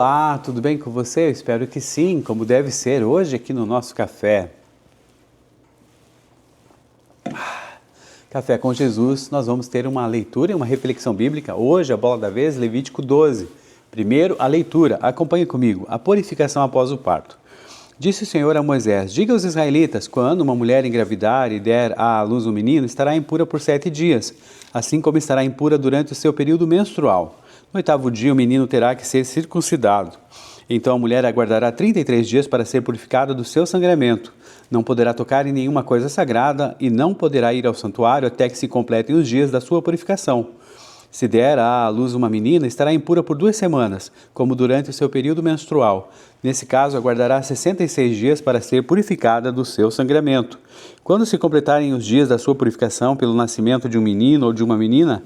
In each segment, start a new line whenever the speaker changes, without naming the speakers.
Olá, tudo bem com você? Eu espero que sim, como deve ser hoje aqui no nosso café. Café com Jesus, nós vamos ter uma leitura e uma reflexão bíblica. Hoje, a bola da vez, Levítico 12. Primeiro, a leitura. Acompanhe comigo. A purificação após o parto. Disse o Senhor a Moisés: diga aos israelitas, quando uma mulher engravidar e der à luz um menino, estará impura por 7 dias, assim como estará impura durante o seu período menstrual. No 8º dia, o menino terá que ser circuncidado. Então a mulher aguardará 33 dias para ser purificada do seu sangramento. Não poderá tocar em nenhuma coisa sagrada e não poderá ir ao santuário até que se completem os dias da sua purificação. Se der à luz uma menina, estará impura por 2 semanas, como durante o seu período menstrual. Nesse caso, aguardará 66 dias para ser purificada do seu sangramento. Quando se completarem os dias da sua purificação pelo nascimento de um menino ou de uma menina,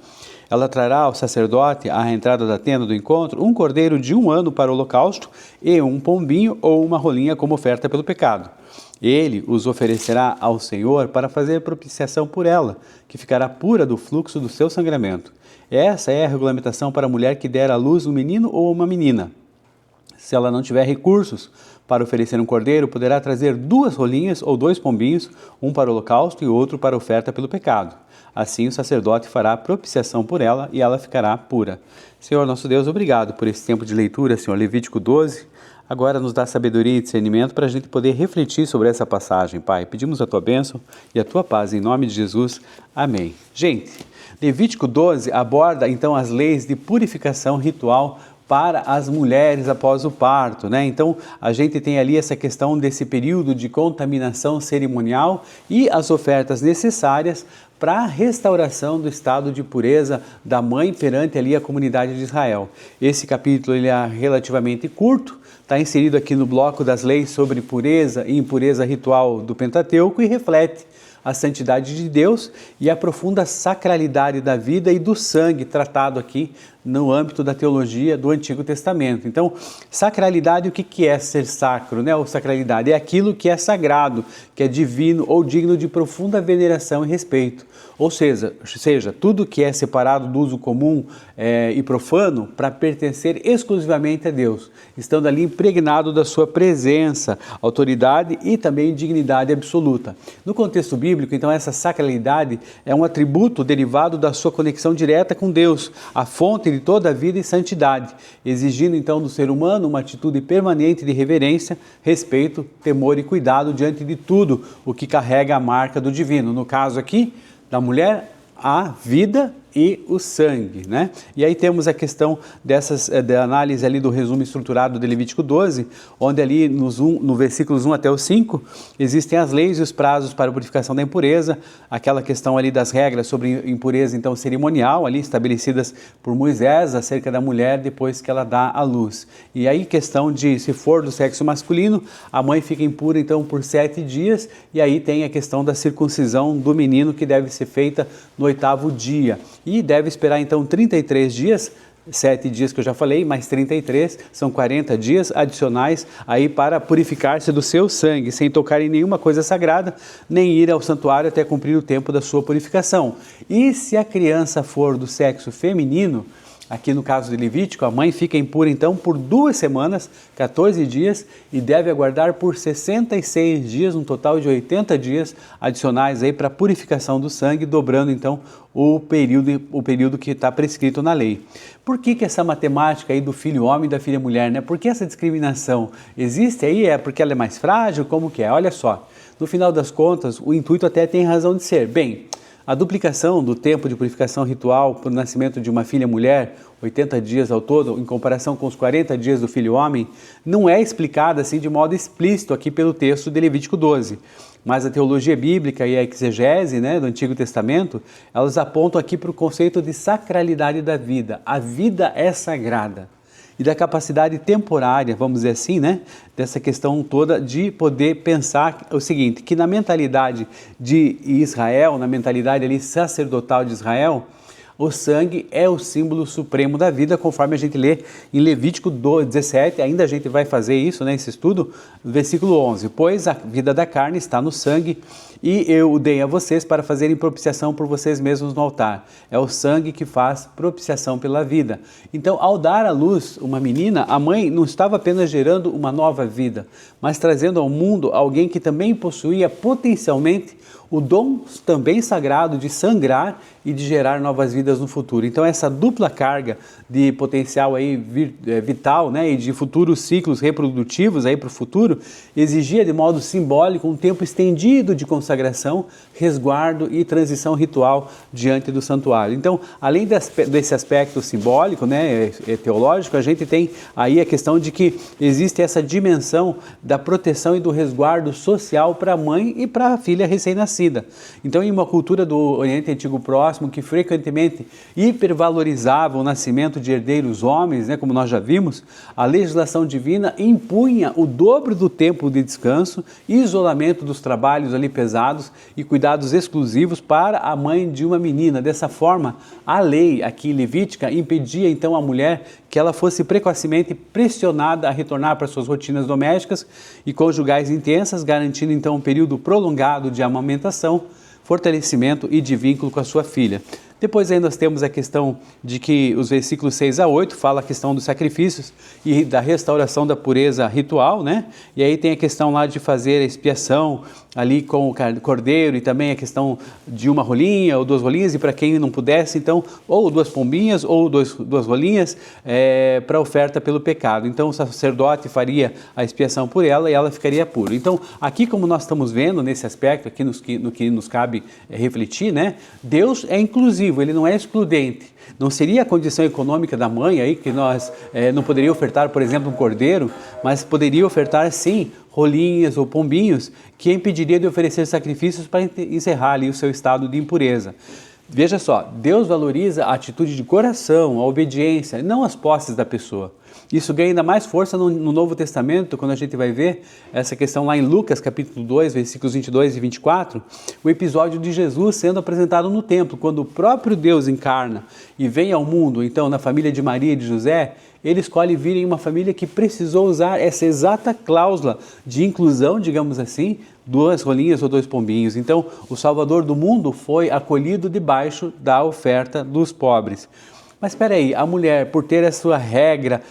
ela trará ao sacerdote, à entrada da tenda do encontro, um cordeiro de 1 ano para o holocausto e um pombinho ou uma rolinha como oferta pelo pecado. Ele os oferecerá ao Senhor para fazer propiciação por ela, que ficará pura do fluxo do seu sangramento. Essa é a regulamentação para a mulher que der à luz um menino ou uma menina. Se ela não tiver recursos para oferecer um cordeiro, poderá trazer 2 rolinhas ou 2 pombinhos, um para o holocausto e outro para a oferta pelo pecado. Assim o sacerdote fará propiciação por ela e ela ficará pura. Senhor nosso Deus, obrigado por esse tempo de leitura, Senhor. Levítico 12. Agora nos dá sabedoria e discernimento para a gente poder refletir sobre essa passagem, Pai. Pedimos a Tua bênção e a Tua paz, em nome de Jesus. Amém. Gente, Levítico 12 aborda então as leis de purificação ritual para as mulheres após o parto, né? Então a gente tem ali essa questão desse período de contaminação cerimonial e as ofertas necessárias para a restauração do estado de pureza da mãe perante ali a comunidade de Israel. Esse capítulo ele é relativamente curto, está inserido aqui no bloco das leis sobre pureza e impureza ritual do Pentateuco e reflete a santidade de Deus e a profunda sacralidade da vida e do sangue tratado aqui no âmbito da teologia do Antigo Testamento. Então, sacralidade, o que é ser sacro, né? Ou sacralidade é aquilo que é sagrado, que é divino ou digno de profunda veneração e respeito. Ou seja, tudo que é separado do uso comum e profano para pertencer exclusivamente a Deus, estando ali impregnado da sua presença, autoridade e também dignidade absoluta. No contexto bíblico, então, essa sacralidade é um atributo derivado da sua conexão direta com Deus, a fonte de toda a vida e santidade, exigindo então do ser humano uma atitude permanente de reverência, respeito, temor e cuidado diante de tudo o que carrega a marca do divino. No caso aqui, da mulher, a vida e o sangue, né? E aí temos a questão da análise ali do resumo estruturado de Levítico 12, onde ali no versículos 1 até o 5, existem as leis e os prazos para a purificação da impureza, aquela questão ali das regras sobre impureza então cerimonial, ali estabelecidas por Moisés acerca da mulher depois que ela dá à luz. E aí questão de, se for do sexo masculino, a mãe fica impura então por 7 dias, e aí tem a questão da circuncisão do menino que deve ser feita no 8º dia. E deve esperar então 33 dias, 7 dias que eu já falei, mais 33, são 40 dias adicionais aí para purificar-se do seu sangue, sem tocar em nenhuma coisa sagrada, nem ir ao santuário até cumprir o tempo da sua purificação. E se a criança for do sexo feminino, aqui no caso de Levítico, a mãe fica impura então por 2 semanas, 14 dias, e deve aguardar por 66 dias, um total de 80 dias adicionais aí para a purificação do sangue, dobrando então o período que está prescrito na lei. Por que essa matemática aí do filho homem e da filha mulher, né? Por que essa discriminação? Existe aí? É porque ela é mais frágil? Como que é? Olha só, no final das contas, o intuito até tem razão de ser. Bem, a duplicação do tempo de purificação ritual para o nascimento de uma filha mulher, 80 dias ao todo, em comparação com os 40 dias do filho homem, não é explicada assim de modo explícito aqui pelo texto de Levítico 12. Mas a teologia bíblica e a exegese, né, do Antigo Testamento, elas apontam aqui para o conceito de sacralidade da vida. A vida é sagrada. E da capacidade temporária, vamos dizer assim, né, dessa questão toda de poder pensar o seguinte, que na mentalidade de Israel, na mentalidade ali sacerdotal de Israel, o sangue é o símbolo supremo da vida, conforme a gente lê em Levítico 17, ainda a gente vai fazer isso, né, esse estudo, versículo 11. Pois a vida da carne está no sangue, e eu o dei a vocês para fazerem propiciação por vocês mesmos no altar. É o sangue que faz propiciação pela vida. Então, ao dar à luz uma menina, a mãe não estava apenas gerando uma nova vida, mas trazendo ao mundo alguém que também possuía potencialmente o dom também sagrado de sangrar e de gerar novas vidas no futuro. Então essa dupla carga de potencial aí vital, né, e de futuros ciclos reprodutivos aí para o futuro, exigia de modo simbólico um tempo estendido de consagração, resguardo e transição ritual diante do santuário. Então, além desse aspecto simbólico, né, teológico, a gente tem aí a questão de que existe essa dimensão da proteção e do resguardo social para a mãe e para a filha recém-nascida. Então, em uma cultura do Oriente Antigo Próximo, que frequentemente hipervalorizava o nascimento de herdeiros homens, né, como nós já vimos, a legislação divina impunha o dobro do tempo de descanso, isolamento dos trabalhos ali pesados e cuidados exclusivos para a mãe de uma menina. Dessa forma, a lei aqui levítica impedia então a mulher que ela fosse precocemente pressionada a retornar para suas rotinas domésticas e conjugais intensas, garantindo então um período prolongado de amamentação, fortalecimento e de vínculo com a sua filha. Depois aí nós temos a questão de que os versículos 6 a 8 fala a questão dos sacrifícios e da restauração da pureza ritual, né? E aí tem a questão lá de fazer a expiação ali com o cordeiro e também a questão de uma rolinha ou duas rolinhas, e para quem não pudesse, então, ou duas pombinhas ou duas rolinhas para oferta pelo pecado. Então o sacerdote faria a expiação por ela e ela ficaria pura. Então aqui, como nós estamos vendo nesse aspecto, aqui no que nos cabe refletir, né? Deus é inclusivo, ele não é excludente. Não seria a condição econômica da mãe aí que nós não poderia ofertar, por exemplo, um cordeiro, mas poderia ofertar sim rolinhas ou pombinhos, que impediria de oferecer sacrifícios para encerrar ali o seu estado de impureza. Veja só, Deus valoriza a atitude de coração, a obediência, não as posses da pessoa. Isso ganha ainda mais força no Novo Testamento, quando a gente vai ver essa questão lá em Lucas, capítulo 2, versículos 22 e 24, o episódio de Jesus sendo apresentado no templo, quando o próprio Deus encarna e vem ao mundo, então, na família de Maria e de José, ele escolhe vir em uma família que precisou usar essa exata cláusula de inclusão, digamos assim, duas rolinhas ou dois pombinhos. Então, o Salvador do mundo foi acolhido debaixo da oferta dos pobres. Mas espera aí, a mulher, por ter a sua regra,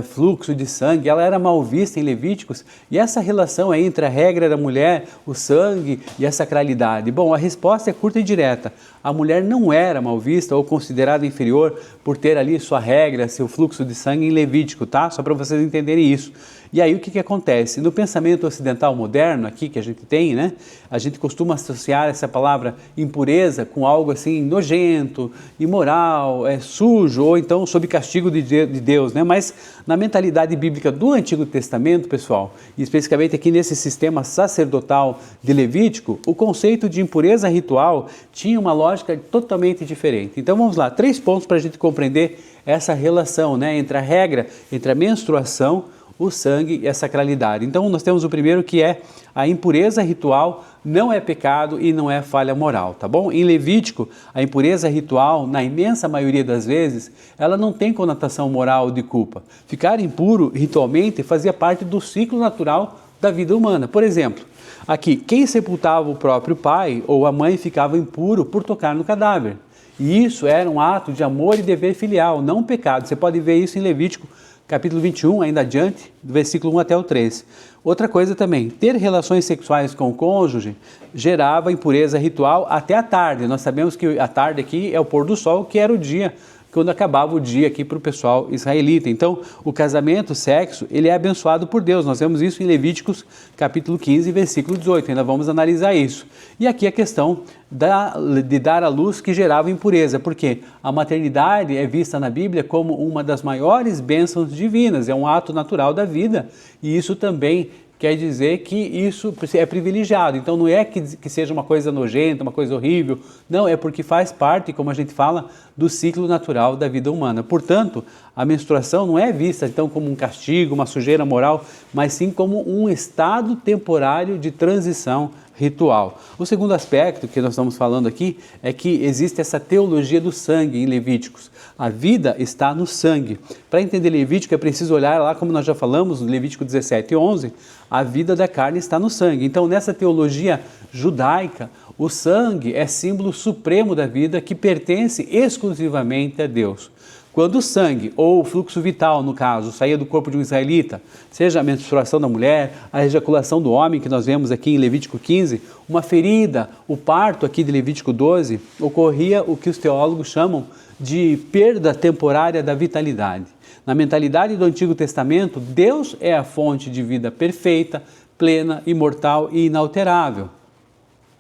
fluxo de sangue, ela era mal vista em Levíticos, e essa relação aí entre a regra da mulher, o sangue e a sacralidade? Bom, a resposta é curta e direta. A mulher não era mal vista ou considerada inferior por ter ali sua regra, seu fluxo de sangue em Levítico, tá? Só para vocês entenderem isso. E aí o que acontece? No pensamento ocidental moderno aqui que a gente tem, né? A gente costuma associar essa palavra impureza com algo assim nojento, imoral, sujo, ou então sob castigo de Deus, né? Mas na mentalidade bíblica do Antigo Testamento, pessoal, e especificamente aqui nesse sistema sacerdotal de Levítico, o conceito de impureza ritual tinha uma lógica totalmente diferente. Então vamos lá, 3 pontos para a gente compreender essa relação, né, entre a regra, entre a menstruação, o sangue e a sacralidade. Então nós temos o primeiro, que é a impureza ritual não é pecado e não é falha moral, tá bom? Em Levítico, a impureza ritual, na imensa maioria das vezes, ela não tem conotação moral de culpa. Ficar impuro ritualmente fazia parte do ciclo natural da vida humana. Por exemplo, aqui, quem sepultava o próprio pai ou a mãe ficava impuro por tocar no cadáver. E isso era um ato de amor e dever filial, não um pecado. Você pode ver isso em Levítico capítulo 21, ainda adiante, do versículo 1 até o 3. Outra coisa também, ter relações sexuais com o cônjuge gerava impureza ritual até a tarde. Nós sabemos que a tarde aqui é o pôr do sol, que era o dia, quando acabava o dia aqui para o pessoal israelita. Então, o casamento, o sexo, ele é abençoado por Deus. Nós vemos isso em Levíticos, capítulo 15, versículo 18. Ainda vamos analisar isso. E aqui a questão de dar à luz que gerava impureza, porque a maternidade é vista na Bíblia como uma das maiores bênçãos divinas, é um ato natural da vida, e isso também quer dizer que isso é privilegiado. Então não é que seja uma coisa nojenta, uma coisa horrível, não, é porque faz parte, como a gente fala, do ciclo natural da vida humana. Portanto, a menstruação não é vista então como um castigo, uma sujeira moral, mas sim como um estado temporário de transição ritual. O segundo aspecto que nós estamos falando aqui é que existe essa teologia do sangue em Levíticos. A vida está no sangue. Para entender Levítico é preciso olhar lá, como nós já falamos, no Levítico 17:11, a vida da carne está no sangue. Então, nessa teologia judaica, o sangue é símbolo supremo da vida que pertence exclusivamente a Deus. Quando o sangue, ou o fluxo vital, no caso, saía do corpo de um israelita, seja a menstruação da mulher, a ejaculação do homem, que nós vemos aqui em Levítico 15, uma ferida, o parto aqui de Levítico 12, ocorria o que os teólogos chamam de perda temporária da vitalidade. Na mentalidade do Antigo Testamento, Deus é a fonte de vida perfeita, plena, imortal e inalterável.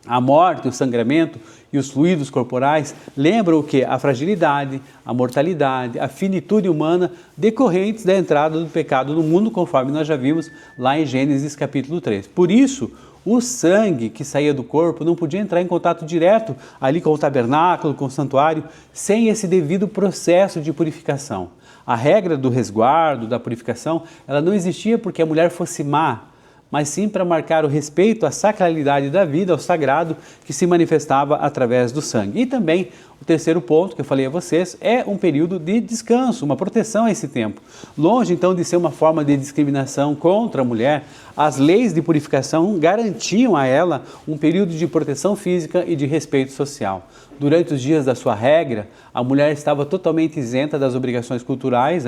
A morte, o sangramento e os fluidos corporais lembram o que? A fragilidade, a mortalidade, a finitude humana decorrentes da entrada do pecado no mundo, conforme nós já vimos lá em Gênesis capítulo 3. Por isso, o sangue que saía do corpo não podia entrar em contato direto ali com o tabernáculo, com o santuário, sem esse devido processo de purificação. A regra do resguardo, da purificação, ela não existia porque a mulher fosse má, mas sim para marcar o respeito à sacralidade da vida, ao sagrado que se manifestava através do sangue. E também o terceiro ponto que eu falei a vocês é um período de descanso, uma proteção a esse tempo. Longe então de ser uma forma de discriminação contra a mulher, as leis de purificação garantiam a ela um período de proteção física e de respeito social. Durante os dias da sua regra, a mulher estava totalmente isenta das obrigações culturais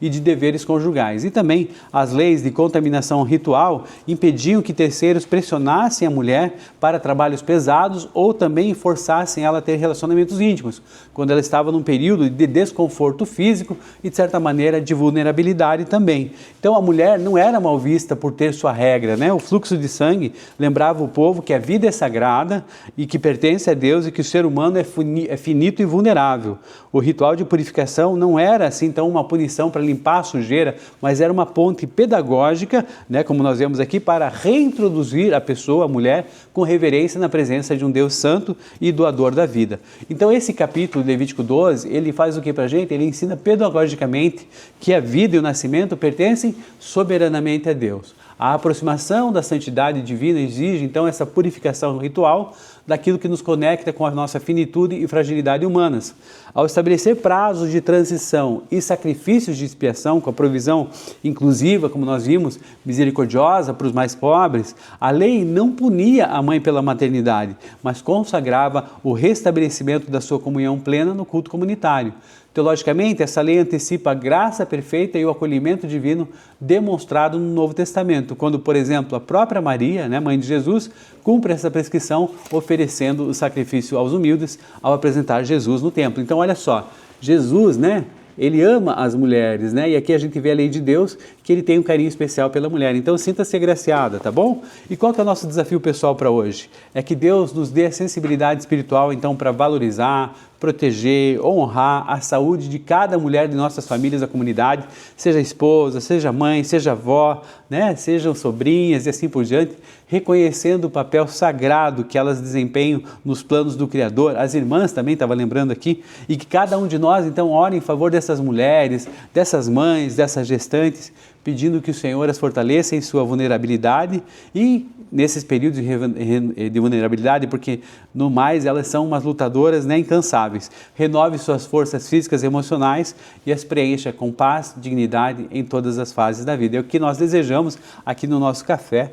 e de deveres conjugais. E também as leis de contaminação ritual impediam que terceiros pressionassem a mulher para trabalhos pesados ou também forçassem ela a ter relacionamentos íntimos, quando ela estava num período de desconforto físico e, de certa maneira, de vulnerabilidade também. Então, a mulher não era mal vista por ter sua regra, né? O fluxo de sangue lembrava o povo que a vida é sagrada e que pertence a Deus e que o ser humano é finito e vulnerável. O ritual de purificação não era assim então uma punição para limpar a sujeira, mas era uma ponte pedagógica, né, como nós vemos aqui, para reintroduzir a pessoa, a mulher, com reverência na presença de um Deus santo e doador da vida. Então esse capítulo de Levítico 12, ele faz o que para a gente? Ele ensina pedagogicamente que a vida e o nascimento pertencem soberanamente a Deus. A aproximação da santidade divina exige então essa purificação ritual daquilo que nos conecta com a nossa finitude e fragilidade humanas. Ao estabelecer prazos de transição e sacrifícios de expiação, com a provisão inclusiva, como nós vimos, misericordiosa para os mais pobres, a lei não punia a mãe pela maternidade, mas consagrava o restabelecimento da sua comunhão plena no culto comunitário. Teologicamente, essa lei antecipa a graça perfeita e o acolhimento divino demonstrado no Novo Testamento, quando, por exemplo, a própria Maria, né, mãe de Jesus, cumpre essa prescrição oferecendo o sacrifício aos humildes ao apresentar Jesus no templo. Então, olha só, Jesus, né, ele ama as mulheres, né? E aqui a gente vê a lei de Deus, que ele tem um carinho especial pela mulher. Então, sinta-se agraciada, tá bom? E qual que é o nosso desafio pessoal para hoje? É que Deus nos dê a sensibilidade espiritual, então, para valorizar, proteger, honrar a saúde de cada mulher de nossas famílias da comunidade, seja esposa, seja mãe, seja avó, né? Sejam sobrinhas e assim por diante, reconhecendo o papel sagrado que elas desempenham nos planos do Criador. As irmãs também, estava lembrando aqui, e que cada um de nós, então, ore em favor dessas mulheres, dessas mães, dessas gestantes, pedindo que o Senhor as fortaleça em sua vulnerabilidade e nesses períodos de vulnerabilidade, porque no mais elas são umas lutadoras, né, incansáveis. Renove suas forças físicas e emocionais e as preencha com paz, dignidade em todas as fases da vida. É o que nós desejamos aqui no nosso café.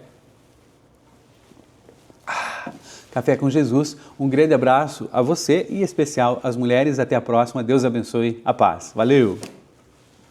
Café com Jesus. Um grande abraço a você e em especial às mulheres. Até a próxima. Deus abençoe. A paz. Valeu!